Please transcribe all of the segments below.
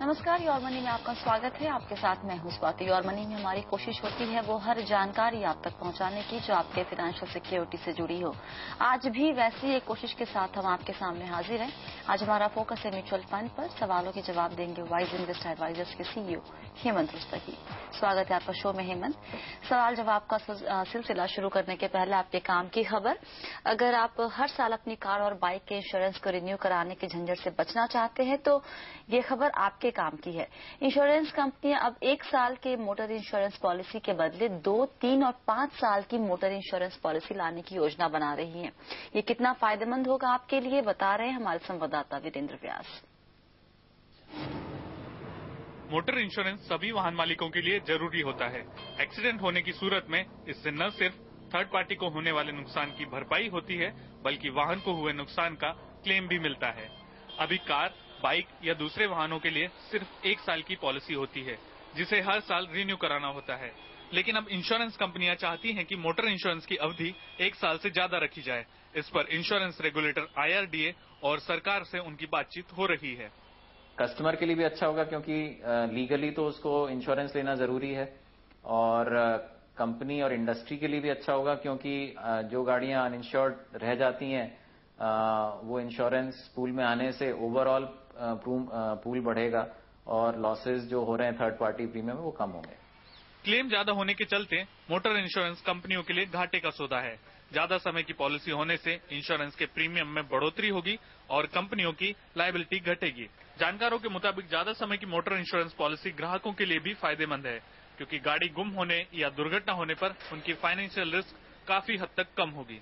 नमस्कार, your money में आपका स्वागत है। आपके साथ मैं हूं स्वाति। योर मनी में हमारी कोशिश होती है वो हर जानकारी आप तक पहुंचाने की जो आपके फाइनेंशियल सिक्योरिटी से जुड़ी हो। आज भी वैसी एक कोशिश के साथ हम आपके सामने हाजिर हैं। आज हमारा फोकस है म्यूचुअल फंड पर। सवालों के जवाब देंगे वाइज इन्वेस्ट एडवाइजर्स के सीईओ हेमंत रुस्तगी। स्वागत है आपका शो में हेमंत। सवाल जवाब का सिलसिला शुरू करने के पहले आपके काम की खबर। अगर आप हर साल अपनी कार और बाइक के इंश्योरेंस को रिन्यू कराने के झंझट से बचना चाहते हैं तो ये खबर आपके काम की है। इंश्योरेंस कंपनियां अब 1 साल के मोटर इंश्योरेंस पॉलिसी के बदले 2, 3 और 5 साल की मोटर इंश्योरेंस पॉलिसी लाने की योजना बना रही है। ये कितना फायदेमंद होगा आपके लिए, बता रहे हैं हमारे संवाददाता वीरेंद्र व्यास। मोटर इंश्योरेंस सभी वाहन मालिकों के लिए जरूरी होता है। एक्सीडेंट होने की सूरत में इससे न सिर्फ थर्ड पार्टी को होने वाले नुकसान की भरपाई होती है, बल्कि वाहन को हुए नुकसान का क्लेम भी मिलता है। अभी कार, बाइक या दूसरे वाहनों के लिए सिर्फ 1 साल की पॉलिसी होती है, जिसे हर साल रिन्यू कराना होता है। लेकिन अब इंश्योरेंस कंपनियां चाहती हैं कि मोटर इंश्योरेंस की अवधि 1 साल से ज्यादा रखी जाए। इस पर इंश्योरेंस रेगुलेटर IRDA और सरकार से उनकी बातचीत हो रही है। कस्टमर के लिए भी अच्छा होगा क्योंकि लीगली तो उसको इंश्योरेंस लेना जरूरी है, और कंपनी और इंडस्ट्री के लिए भी अच्छा होगा क्योंकि जो गाड़ियां अनइंश्योर्ड रह जाती हैं वो इंश्योरेंस पूल में आने से ओवरऑल पूल बढ़ेगा और लॉसेस जो हो रहे हैं थर्ड पार्टी प्रीमियम में वो कम होंगे। क्लेम ज्यादा होने के चलते मोटर इंश्योरेंस कंपनियों के लिए घाटे का सौदा है। ज्यादा समय की पॉलिसी होने से इंश्योरेंस के प्रीमियम में बढ़ोतरी होगी और कंपनियों की लायबिलिटी घटेगी। जानकारों के मुताबिक ज्यादा समय की मोटर इंश्योरेंस पॉलिसी ग्राहकों के लिए भी फायदेमंद है, क्योंकि गाड़ी गुम होने या दुर्घटना होने पर उनकी फाइनेंशियल रिस्क काफी हद तक कम होगी।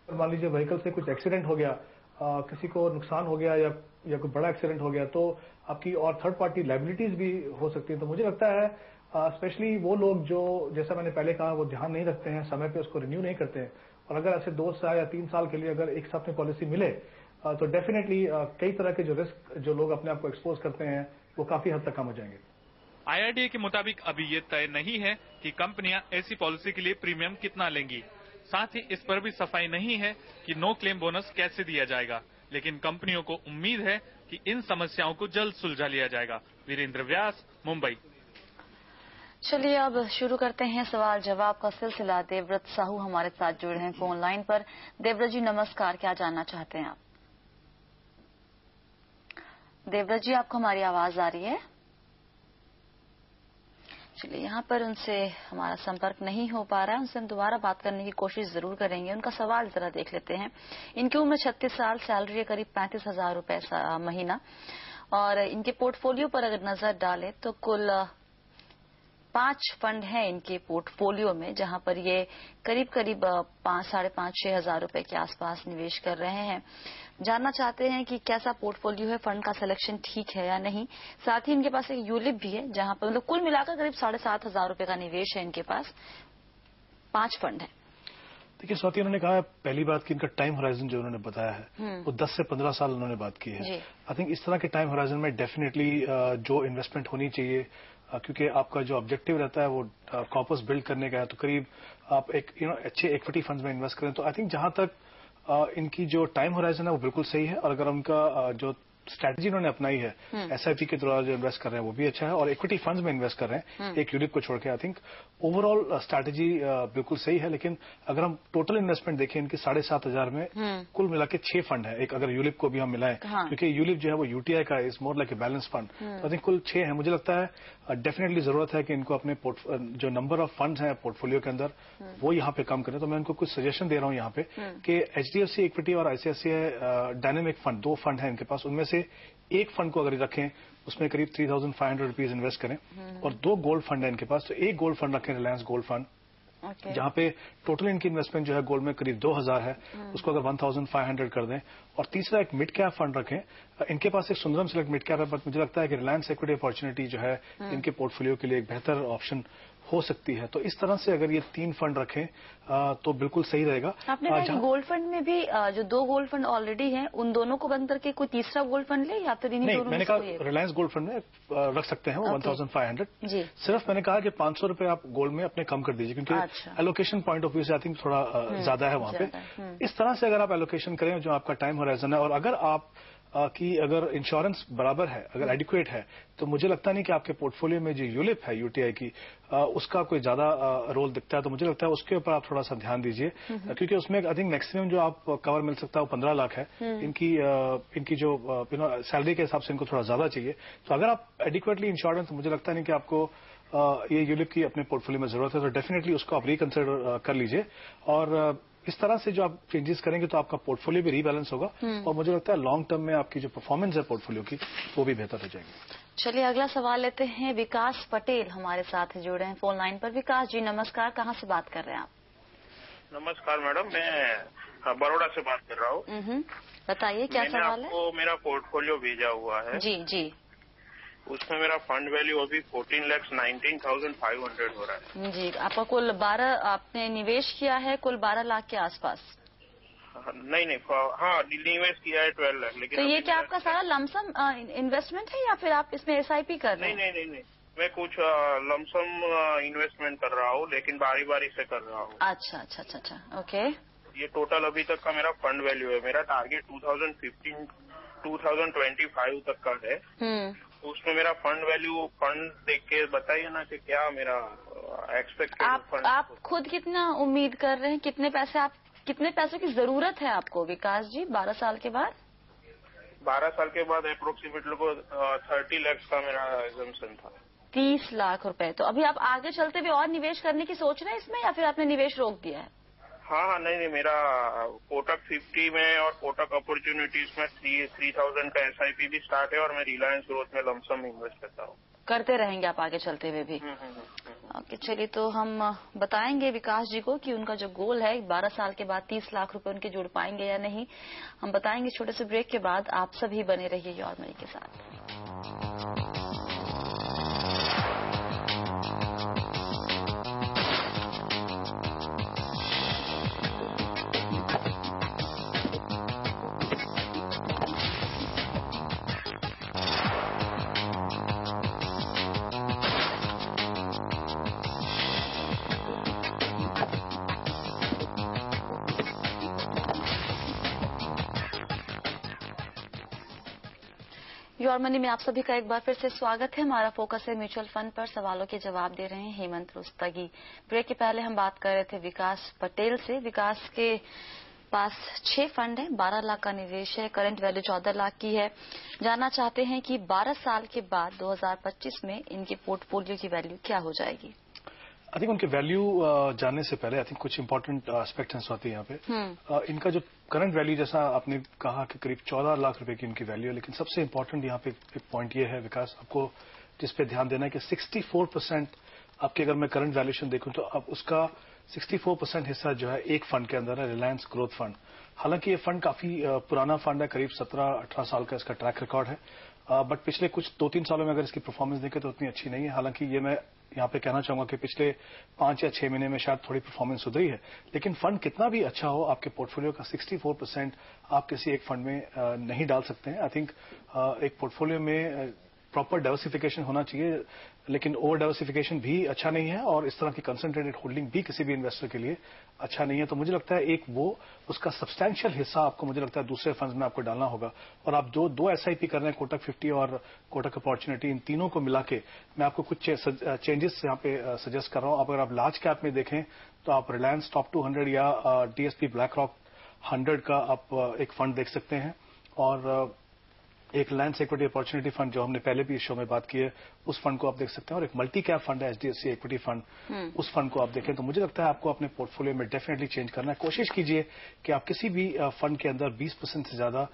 मान लीजिए व्हीकल से कुछ एक्सीडेंट हो गया, किसी को नुकसान हो गया या कोई बड़ा एक्सीडेंट हो गया तो आपकी और थर्ड पार्टी लायबिलिटीज भी हो सकती है। तो मुझे लगता है स्पेशली वो लोग जो, जैसा मैंने पहले कहा, वो ध्यान नहीं रखते हैं, समय पे उसको रिन्यू नहीं करते हैं, और अगर ऐसे 2 साल या 3 साल के लिए अगर एक साथ में पॉलिसी मिले तो डेफिनेटली कई तरह के जो रिस्क जो लोग अपने आप को एक्सपोज करते हैं वो काफी हद तक कम हो जाएंगे। IRDA के मुताबिक अभी ये तय नहीं है कि कंपनियां ऐसी पॉलिसी के लिए प्रीमियम कितना लेंगी। साथ ही इस पर भी सफाई नहीं है कि नो क्लेम बोनस कैसे दिया जाएगा, लेकिन कंपनियों को उम्मीद है कि इन समस्याओं को जल्द सुलझा लिया जाएगा। वीरेंद्र व्यास, मुंबई। चलिए अब शुरू करते हैं सवाल जवाब का सिलसिला। देवव्रत साहू हमारे साथ जुड़े हैं फोन लाइन पर। देवव्रत जी नमस्कार, क्या जानना चाहते हैं आप? देवव्रत जी, आपको हमारी आवाज आ रही है? चलिए, यहाँ पर उनसे हमारा संपर्क नहीं हो पा रहा है। उनसे हम दोबारा बात करने की कोशिश जरूर करेंगे। उनका सवाल जरा देख लेते हैं। इनकी उम्र 36 साल, सैलरी है करीब 35,000 रुपए महीना, और इनके पोर्टफोलियो पर अगर नजर डालें तो कुल 5 फंड हैं इनके पोर्टफोलियो में, जहां पर ये करीब 5,500-6 हजार रुपए के आसपास निवेश कर रहे हैं। जानना चाहते हैं कि कैसा पोर्टफोलियो है, फंड का सिलेक्शन ठीक है या नहीं। साथ ही इनके पास एक यूलिप भी है, जहां पर मतलब कुल मिलाकर करीब 7,500 रुपए का निवेश है इनके पास। 5 फंड है। देखिए स्वाति, उन्होंने कहा पहली बात कि इनका टाइम होराइजन जो उन्होंने बताया है वो 10 से 15 साल उन्होंने बात की है। आई थिंक इस तरह के टाइम होराइजन में डेफिनेटली जो इन्वेस्टमेंट होनी चाहिए, क्योंकि आपका जो ऑब्जेक्टिव रहता है वो कॉर्पस बिल्ड करने का है, तो करीब आप एक अच्छे इक्विटी फंड्स में इन्वेस्ट करें। तो आई थिंक जहां तक इनकी जो टाइम होराइजन है वो बिल्कुल सही है, और अगर उनका जो स्ट्रैटेजी उन्होंने अपनाई है SIP के द्वारा जो इन्वेस्ट कर रहे हैं वो भी अच्छा है, और इक्विटी फंड्स में इन्वेस्ट कर रहे हैं एक यूनिट को छोड़ के, आई थिंक ओवरऑल स्ट्रैटेजी बिल्कुल सही है। लेकिन अगर हम टोटल इन्वेस्टमेंट देखें इनकी 7,500 में कुल मिला के 6 फंड है, एक अगर यूलिप को भी हम मिलाएं, क्योंकि यूलिप जो है वो UTI का is more like a balance fund. तो आई थिंक कुल 6 है। मुझे लगता है डेफिनेटली जरूरत है कि इनको अपने जो नंबर ऑफ फंड्स हैं पोर्टफोलियो के अंदर वो यहाँ पे कम करें। तो मैं उनको कुछ सजेशन दे रहा हूँ यहाँ पे कि HDFC इक्विटी और ICICI डायनेमिक फंड, 2 फंड है इनके पास, उनमें से एक फंड को अगर रखें उसमें करीब 3,500 रुपीज इन्वेस्ट करें, और 2 गोल्ड फंड है इनके पास, तो एक गोल्ड फंड रखें, रिलायंस गोल्ड फंड, जहां पे टोटल इनकी इन्वेस्टमेंट जो है गोल्ड में करीब 2,000 है, उसको अगर 1,500 कर दें। और तीसरा एक मिड कैप फंड रखें। इनके पास एक सुंदरम सेलेक्ट मिड कैप है, बट मुझे लगता है कि रिलायंस इक्विटी अपॉर्चुनिटी जो है इनके पोर्टफोलियो के लिए एक बेहतर ऑप्शन हो सकती है। तो इस तरह से अगर ये 3 फंड रखें तो बिल्कुल सही रहेगा। आपने कहा कि गोल्ड फंड में भी जो 2 गोल्ड फंड ऑलरेडी हैं उन दोनों को बंद करके कोई तीसरा गोल्ड फंड ले, या फिर इन्हीं दोनों में? मैंने कहा रिलायंस गोल्ड फंड में रख सकते हैं वो 1,500 जी। सिर्फ मैंने कहा कि 500 रुपए आप गोल्ड में अपने कम कर दीजिए, क्योंकि एलोकेशन पॉइंट ऑफ व्यू से आई थिंक थोड़ा ज्यादा है वहां पे। इस तरह से अगर आप एलोकेशन करें जो आपका टाइम होराइजन है, और अगर आप कि अगर इंश्योरेंस बराबर है, अगर एडिक्वेट है, तो मुझे लगता नहीं कि आपके पोर्टफोलियो में जो यूलिप है यूटीआई की उसका कोई ज्यादा रोल दिखता है। तो मुझे लगता है उसके ऊपर आप थोड़ा सा ध्यान दीजिए, क्योंकि उसमें आई थिंक मैक्सिमम जो आप कवर मिल सकता है वो 15 लाख है। इनकी जो सैलरी के हिसाब से इनको थोड़ा ज्यादा चाहिए। तो अगर आप एडिक्वेटली इंश्योरेंस, तो मुझे लगता नहीं कि आपको ये यूलिप की अपने पोर्टफोलियो में जरूरत है। तो डेफिनेटली उसको आप रिकंसिडर कर लीजिए, और इस तरह से जो आप चेंजेस करेंगे तो आपका पोर्टफोलियो भी रीबैलेंस होगा, और मुझे लगता है लॉन्ग टर्म में आपकी जो परफॉर्मेंस है पोर्टफोलियो की वो भी बेहतर हो जाएगी। चलिए अगला सवाल लेते हैं। विकास पटेल हमारे साथ जुड़े हैं फोन लाइन पर। विकास जी नमस्कार, कहाँ से बात कर रहे हैं आप? नमस्कार मैडम, मैं बड़ौदा से बात कर रहा हूँ। बताइए क्या सवाल है? आपको मेरा पोर्टफोलियो भेजा हुआ है। जी जी। उसमें मेरा फंड वैल्यू अभी 14,19,500 हो रहा है। जी, आपका कुल 12 आपने निवेश किया है, कुल 12 लाख के आसपास? नहीं, हाँ निवेश किया है 12 लाख। लेकिन तो ये क्या आपका सारा लमसम इन्वेस्टमेंट है या फिर आप इसमें एसआईपी कर रहे हैं? नहीं, मैं कुछ लमसम इन्वेस्टमेंट कर रहा हूँ, लेकिन बारी बारी से कर रहा हूँ। अच्छा, ओके। ये टोटल अभी तक का मेरा फंड वैल्यू है। मेरा टारगेट 2025 तक का है। उसमें मेरा फंड वैल्यू, फंड देख के बताइए ना कि क्या मेरा एक्सपेक्टेड। आप खुद कितना उम्मीद कर रहे हैं? कितने पैसों की जरूरत है आपको विकास जी 12 साल के बाद? 12 साल के बाद अप्रोक्सीमेटली को 30 लाख का मेरा एजम्पशन था। 30 लाख रुपए। तो अभी आप आगे चलते हुए और निवेश करने की सोच रहे हैं इसमें, या फिर आपने निवेश रोक दिया है? हाँ, नहीं, मेरा कोटक 50 में और कोटक अपॉर्चुनिटीज में 3000 का एसआईपी भी स्टार्ट है, और मैं रिलायंस ग्रोथ में लमसम इन्वेस्ट करता हूँ। करते रहेंगे आप आगे चलते हुए भी? ओके, चलिए तो हम बताएंगे विकास जी को कि उनका जो गोल है 12 साल के बाद 30 लाख रुपए उनके जुड़ पाएंगे या नहीं, हम बताएंगे छोटे से ब्रेक के बाद। आप सभी बने रहिए योर मनी के साथ। योर मनी में आप सभी का एक बार फिर से स्वागत है। हमारा फोकस है म्यूचुअल फंड पर। सवालों के जवाब दे रहे हैं हेमंत रुस्तगी। ब्रेक के पहले हम बात कर रहे थे विकास पटेल से। विकास के पास 6 फंड है, 12 लाख का निवेश है, करंट वैल्यू 14 लाख की है। जानना चाहते हैं कि 12 साल के बाद 2025 में इनके पोर्टफोलियो की वैल्यू क्या हो जाएगी? आई थिंक उनके वैल्यू जानने से पहले आई थिंक कुछ इंपॉर्टेंट एस्पेक्ट आते हैं यहाँ पे। इनका जो करंट वैल्यू, जैसा आपने कहा कि करीब 14 लाख रुपए की इनकी वैल्यू है, लेकिन सबसे इंपॉर्टेंट यहाँ पे एक पॉइंट ये है विकास, आपको जिस पे ध्यान देना है कि 64% आपकी अगर मैं करंट वैल्यूएशन देखूं तो अब उसका 64% हिस्सा जो है एक फंड के अंदर है, रिलायंस ग्रोथ फंड। हालांकि ये फंड काफी पुराना फंड है, करीब 17-18 साल का इसका ट्रैक रिकॉर्ड है, बट पिछले कुछ 2-3 सालों में अगर इसकी परफॉर्मेंस देखें तो उतनी अच्छी नहीं है। हालांकि ये मैं यहाँ पे कहना चाहूंगा कि पिछले 5 या 6 महीने में शायद थोड़ी परफॉर्मेंस सुधरी है, लेकिन फंड कितना भी अच्छा हो, आपके पोर्टफोलियो का 64% आप किसी एक फंड में नहीं डाल सकते हैं। आई थिंक एक पोर्टफोलियो में प्रॉपर डाइवर्सिफिकेशन होना चाहिए, लेकिन ओवर डाइवर्सिफिकेशन भी अच्छा नहीं है, और इस तरह की कंसंट्रेटेड होल्डिंग भी किसी भी इन्वेस्टर के लिए अच्छा नहीं है। तो मुझे लगता है एक वो उसका सब्सटैंशियल हिस्सा आपको, मुझे लगता है दूसरे फंड्स में आपको डालना होगा। और आप दो एसआईपी कर रहे हैं, कोटक 50 और कोटक अपॉर्चुनिटी, इन तीनों को मिला के मैं आपको कुछ चेंजेस यहाँ पे सजेस्ट कर रहा हूं। अगर आप लार्ज कैप में देखें तो आप रिलायंस टॉप 200 या डीएसपी ब्लैक रॉक 100 का आप एक फंड देख सकते हैं, और एक रिलायंस इक्विटी अपॉर्चुनिटी फंड जो हमने पहले भी इस शो में बात की है, उस फंड को आप देख सकते हैं, और एक मल्टी कैप फंड है एचडीएफसी इक्विटी फंड, उस फंड को आप देखें। तो मुझे लगता है आपको अपने पोर्टफोलियो में डेफिनेटली चेंज करना है। कोशिश कीजिए कि आप किसी भी फंड के अंदर 20% से ज्यादा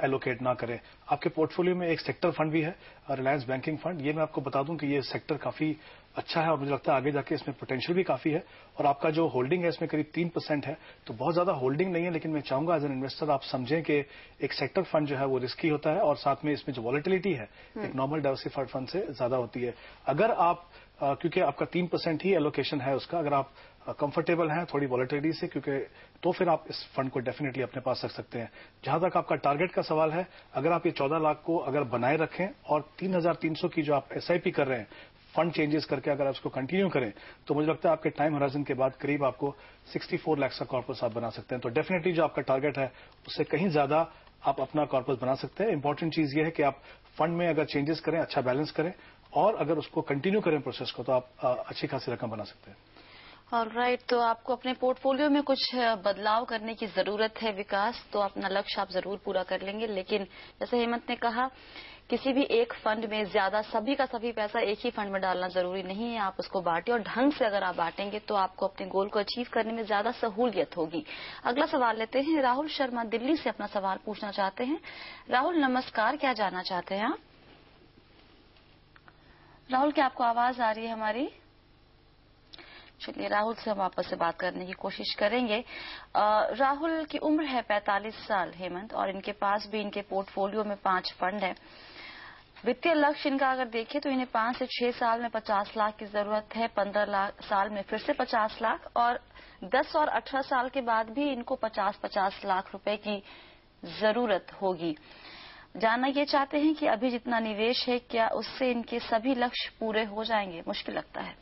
एलोकेट ना करें। आपके पोर्टफोलियो में एक सेक्टर फंड भी है, रिलायंस बैंकिंग फंड। ये मैं आपको बता दूं कि ये सेक्टर काफी अच्छा है, और मुझे लगता है आगे जाके इसमें पोटेंशियल भी काफी है। और आपका जो होल्डिंग है इसमें करीब 3% है, तो बहुत ज्यादा होल्डिंग नहीं है, लेकिन मैं चाहूंगा एज एन इन्वेस्टर आप समझें कि एक सेक्टर फंड जो है वो रिस्की होता है, और साथ में इसमें जो वॉलेटिलिटी है एक नॉर्मल डाइवर्सिफाइड फंड से ज्यादा होती है। अगर आप क्योंकि आपका 3% ही एलोकेशन है उसका, अगर आप कंफर्टेबल हैं थोड़ी वॉलेटिलिटी से, क्योंकि तो फिर आप इस फंड को डेफिनेटली अपने पास रख सकते हैं। जहां तक आपका टारगेट का सवाल है, अगर आप ये 14 लाख को अगर बनाए रखें और 3300 की जो आप एसआईपी कर रहे हैं, फंड चेंजेस करके अगर आप इसको कंटिन्यू करें, तो मुझे लगता है आपके टाइम होराइजन के बाद करीब आपको 64 लाख का कॉर्पस आप बना सकते हैं। तो डेफिनेटली जो आपका टारगेट है उससे कहीं ज्यादा आप अपना कॉर्पस बना सकते हैं। इंपॉर्टेंट चीज ये है कि आप फंड में अगर चेंजेस करें, अच्छा बैलेंस करें और अगर उसको कंटिन्यू करें प्रोसेस को, तो आप अच्छी खासी रकम बना सकते हैं। ऑलराइट, तो आपको अपने पोर्टफोलियो में कुछ बदलाव करने की जरूरत है विकास, तो अपना लक्ष्य आप जरूर पूरा कर लेंगे। लेकिन जैसे हेमंत ने कहा, किसी भी एक फंड में ज्यादा सभी का सभी पैसा एक ही फंड में डालना जरूरी नहीं है। आप उसको बांटें और ढंग से अगर आप बांटेंगे तो आपको अपने गोल को अचीव करने में ज्यादा सहूलियत होगी। अगला सवाल लेते हैं। राहुल शर्मा दिल्ली से अपना सवाल पूछना चाहते हैं। राहुल नमस्कार, क्या जानना चाहते हैं आप? राहुल, क्या आपको आवाज आ रही है हमारी? चलिए, राहुल से हम वापस से बात करने की कोशिश करेंगे। राहुल की उम्र है 45 साल हेमंत, और इनके पास भी इनके पोर्टफोलियो में 5 फंड है। वित्तीय लक्ष्य इनका अगर देखें तो इन्हें 5 से 6 साल में 50 लाख की जरूरत है, 15 साल में फिर से 50 लाख, और 10 और 18 साल के बाद भी इनको 50-50 लाख रुपए की जरूरत होगी। जानना ये चाहते हैं कि अभी जितना निवेश है, क्या उससे इनके सभी लक्ष्य पूरे हो जाएंगे? मुश्किल लगता है।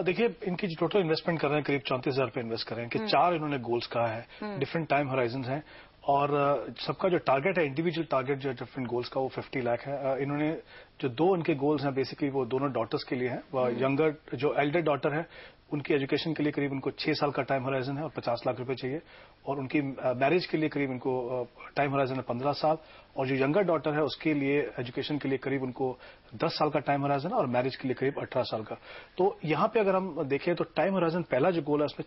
देखिए, इनकी जो टोटल इन्वेस्टमेंट कर रहे हैं करीब 34,000 रुपए इन्वेस्ट कर रहे हैं कि 4 इन्होंने गोल्स कहा है, डिफरेंट टाइम होराइजन हैं, और सबका जो टारगेट है, इंडिविजुअल टारगेट जो डिफरेंट गोल्स का, वो 50 लाख है। इन्होंने जो 2 इनके गोल्स हैं बेसिकली वो दोनों डॉटर्स के लिए हैं। यंगर जो एल्डर डॉटर है उनकी एजुकेशन के लिए करीब उनको 6 साल का टाइम होराइजन है और 50 लाख रुपए चाहिए, और उनकी मैरिज के लिए करीब इनको टाइम होराइजन है 15 साल, और जो यंगर डॉटर है उसके लिए एजुकेशन के लिए करीब उनको 10 साल का टाइम होराइजन है और मैरिज के लिए करीब 18 साल का। तो यहाँ पे अगर हम देखें तो टाइम होराइजन पहला जो गोल है उसमें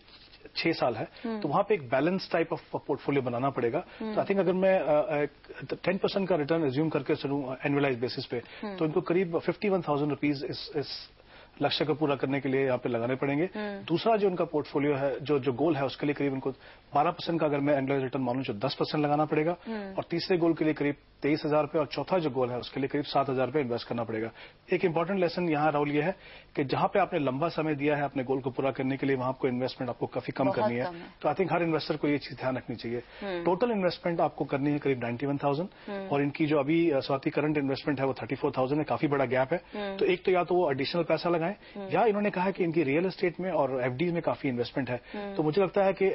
6 साल है, तो वहां पे एक बैलेंस टाइप ऑफ पोर्टफोलियो बनाना पड़ेगा। तो आई थिंक अगर मैं 10% का रिटर्न एज्यूम करके चलूं एनुअलाइज बेसिस पे, तो इनको करीब 51,000 रुपीज इस लक्ष्य को पूरा करने के लिए यहाँ पे लगाने पड़ेंगे। दूसरा जो उनका पोर्टफोलियो है, जो गोल है, उसके लिए करीब उनको 12% का अगर मैं एनुअलाइज रिटर्न मानूं तो 10% लगाना पड़ेगा, और तीसरे गोल के लिए करीब 23,000 रुपए, और चौथा जो गोल है उसके लिए करीब 7,000 रुपए इन्वेस्ट करना पड़ेगा। एक इंपॉर्टेंट लेसन यहाँ राहुल ये है कि जहां पे आपने लंबा समय दिया है अपने गोल को पूरा करने के लिए, वहां आपको इन्वेस्टमेंट आपको काफी कम करनी है। तो आई थिंक हर इन्वेस्टर को ये चीज ध्यान रखनी चाहिए। टोटल इन्वेस्टमेंट आपको करनी है करीब 91,000, और इनकी जो अभी स्वाति करंट इन्वेस्टमेंट है वो 34,000 है, काफी बड़ा गैप है। तो एक तो या तो वो एडिशनल पैसा लगाएं, या इन्होंने कहा कि इनकी रियल एस्टेट में और एफडी में काफी इन्वेस्टमेंट है। तो मुझे लगता है कि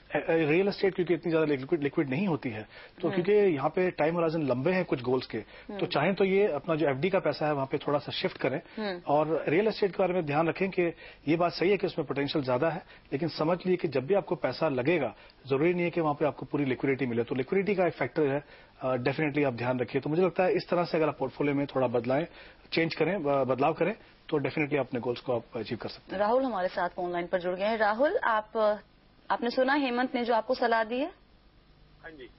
रियल एस्टेट क्योंकि इतनी ज्यादा लिक्विड नहीं होती है, तो क्योंकि यहाँ पे टाइम होराइजन लंबे हैं कुछ गोल्स के, तो चाहें तो ये अपना जो एफडी का पैसा है वहां पे थोड़ा सा शिफ्ट करें, और रियल एस्टेट के बारे में ध्यान रखें कि ये बात सही है कि उसमें पोटेंशियल ज्यादा है, लेकिन समझ लिए कि जब भी आपको पैसा लगेगा जरूरी नहीं है कि वहां पे आपको पूरी लिक्विडिटी मिले। तो लिक्विडिटी का एक फैक्टर है, डेफिनेटली आप ध्यान रखिए। तो मुझे लगता है इस तरह से अगर आप पोर्टफोलियो में थोड़ा बदलाव करें तो डेफिनेटली अपने गोल्स को आप अचीव कर सकते हैं। राहुल हमारे साथ फोन लाइन पर जुड़ गए हैं। राहुल, आपने सुना हेमंत ने जो आपको सलाह दी है? हाँ जी।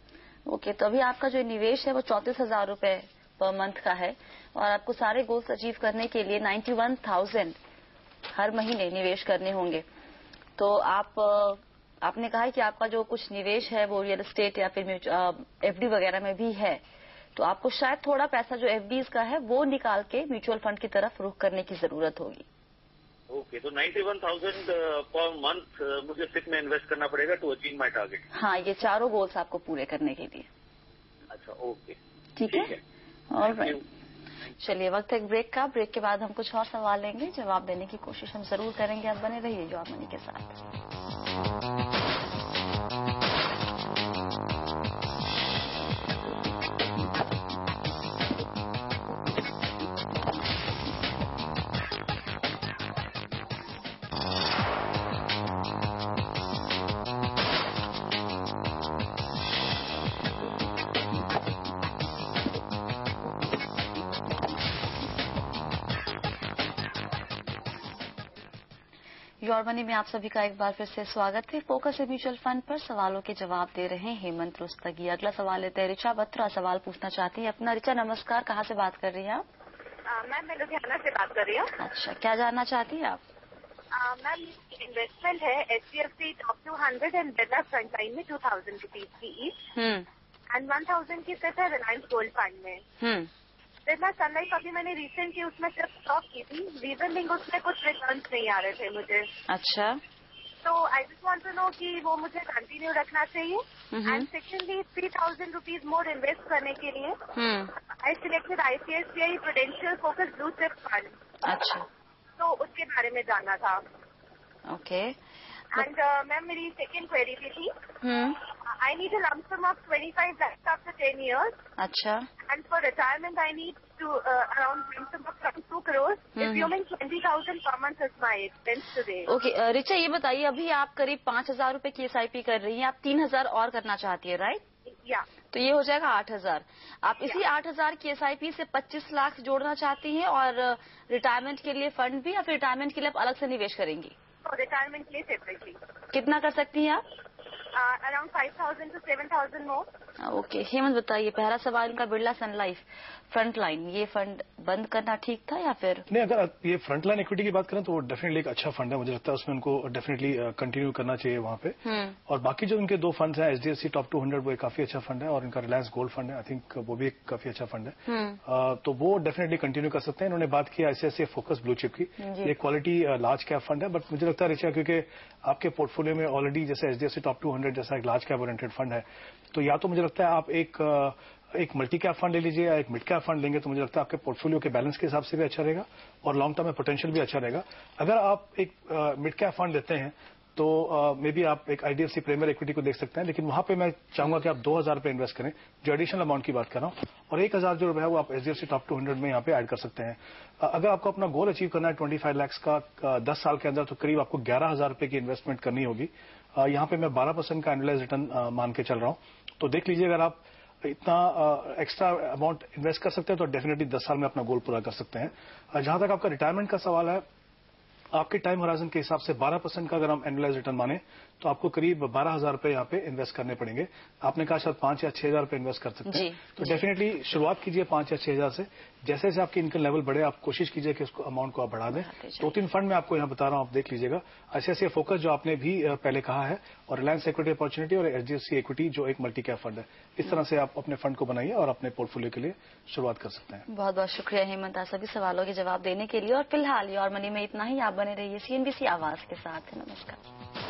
ओके, तो अभी आपका जो निवेश है वो 34,000 रुपए पर मंथ का है, और आपको सारे गोल्स अचीव करने के लिए 91,000 हर महीने निवेश करने होंगे। तो आपने कहा है कि आपका जो कुछ निवेश है वो रियल एस्टेट या फिर एफडी वगैरह में भी है, तो आपको शायद थोड़ा पैसा जो एफडीज का है वो निकाल के म्यूचुअल फंड की तरफ रुख करने की जरूरत होगी। ओके, तो 91,000 पर मंथ मुझे सिर्फ में इन्वेस्ट करना पड़ेगा टू अचीव माय टारगेट? हाँ, ये चारों गोल्स आपको पूरे करने के लिए। अच्छा, ओके, ठीक है। ऑलराइट, चलिए वक्त है ब्रेक का। ब्रेक के बाद हम कुछ और सवाल लेंगे, जवाब देने की कोशिश हम जरूर करेंगे। आप बने रहिए जॉब मनी के साथ। योर मनी में आप सभी का एक बार फिर से स्वागत है। फोकस है म्यूचुअल फंड पर सवालों के जवाब दे रहे हैं हेमंत रुस्तगी। अगला सवाल लेते हैं। रिचा बत्रा सवाल पूछना चाहती है अपना। रिचा नमस्कार, कहाँ से बात कर रही हैं आप? मैम, मैं लुधियाना से बात कर रही हूँ। अच्छा, क्या जानना चाहती है आप? मैम, इन्वेस्टमेंट है HDFC top 200 and Birla frontline में 2,000 रुपीज की ईच, एंड 1,000 की सिर्फ है रिलायंस गोल्ड फंड में। बिरला सनलाइफ अभी मैंने रिसेंटली उसमें सिर्फ स्टॉप की थी, रीजन बिंग उसमें कुछ रिटर्न्स नहीं आ रहे थे मुझे। अच्छा, तो I just want to know कि वो मुझे कंटिन्यू रखना चाहिए। And secondly 3,000 rupees more invest करने के लिए I selected ICICI prudential focus blue chip fund. अच्छा, तो उसके बारे में जानना था। ओके। एंड मैम, मेरी सेकेंड क्वेरी भी थी। I need a lump sum of 25 lakhs after 10 years. अच्छा. And for retirement, I need to around lump sum of 2 crores. Assuming 20,000 per month is my expense today. Okay, Richa ये बताइए, अभी आप करीब 5,000 रुपए की SIP कर रही हैं, आप 3,000 और करना चाहती है, राइट? या. तो ये हो जाएगा 8,000. आप इसी 8,000 की SIP से 25 लाख जोड़ना चाहती हैं और रिटायरमेंट के लिए फंड भी, या फिर रिटायरमेंट के लिए आप अलग से निवेश करेंगी? रिटायरमेंट के लिए सेपरेटली. कितना कर सकती हैं आप? Around 5,000 to 7,000 more. Okay, Hemant बताइए, पहला सवाल इनका बिरला सन लाइफ फ्रंट लाइन, ये फंड बंद करना ठीक था या फिर नहीं? अगर ये फ्रंट लाइन इक्विटी की बात करें तो वो डेफिनेटली एक अच्छा फंड है, मुझे लगता है उसमें उनको डेफिनेटली कंटिन्यू करना चाहिए वहां पे. और बाकी जो इनके 2 फंड्स हैं, HDFC टॉप 200 वो एक काफी अच्छा फंड है, और इनका रिलायंस गोल्ड फंड है, आई थिंक वो भी एक काफी अच्छा फंड है. तो वो डेफिनेटली कंटिन्यू कर सकते हैं. इन्होंने बात की ICICI फोकस ब्लू चिप की, ये क्वालिटी लार्ज कैप फंड है, बट मुझे लगता है रिचा, क्योंकि आपके पोर्टफोलियो में ऑलरेडी जैसे HDFC टॉप 200 जैसा एक लार्ज कैप ओरिएंटेड फंड है, तो या तो मुझे लगता है आप एक मल्टी कैप फंड ले लीजिए या एक मिड कैप फंड लेंगे, तो मुझे लगता है आपके पोर्टफोलियो के बैलेंस के हिसाब से भी अच्छा रहेगा और लॉन्ग टर्म में पोटेंशियल भी अच्छा रहेगा. अगर आप एक मिड कैप फंड लेते हैं तो मे बी आप एक IDFC प्रीमियर इक्विटी को देख सकते हैं, लेकिन वहां पे मैं चाहूंगा कि आप 2,000 रुपए इन्वेस्ट करें, जो एडिशनल अमाउंट की बात कर रहा हूं, और 1,000 जो रुपए है वो आप HDFC टॉप 200 में यहाँ पे ऐड कर सकते हैं. अगर आपको अपना गोल अचीव करना है 25 लाख का 10 साल के अंदर, तो करीब आपको 11,000 रुपए की इन्वेस्टमेंट करनी होगी. यहाँ पे मैं 12% का एनुअलाइज रिटर्न मान के चल रहा हूँ. तो देख लीजिए, अगर आप इतना एक्स्ट्रा अमाउंट इन्वेस्ट कर सकते हैं तो डेफिनेटली 10 साल में अपना गोल पूरा कर सकते हैं. जहां तक आपका रिटायरमेंट का सवाल है, आपके टाइम होराइजन के हिसाब से 12% का अगर हम एनुअलाइज रिटर्न माने तो आपको करीब 12,000 रुपए यहाँ पे इन्वेस्ट करने पड़ेंगे. आपने कहा शायद 5 या 6,000 रुपए इन्वेस्ट कर सकते हैं, तो डेफिनेटली शुरुआत कीजिए 5 या 6,000 से. जैसे जैसे आपकी इनकम लेवल बढ़े, आप कोशिश कीजिए कि उसको अमाउंट को आप बढ़ा दें. 2-3 फंड में आपको यहाँ बता रहा हूँ, आप देख लीजिएगा. ICICI फोकस जो आपने भी पहले कहा है, और रिलायंस इक्विटी अपॉर्चुनिटी, और HDFC इक्विटी जो एक मल्टी कैप फंड है. इस तरह से आप अपने फंड को बनाइए और अपने पोर्टफोलियो के लिए शुरुआत कर सकते हैं. बहुत बहुत शुक्रिया हेमंत, सभी सवालों के जवाब देने के लिए. और फिलहाल योर मनी में इतना ही. आप बने रहिए CNBC आवाज के साथ. नमस्कार.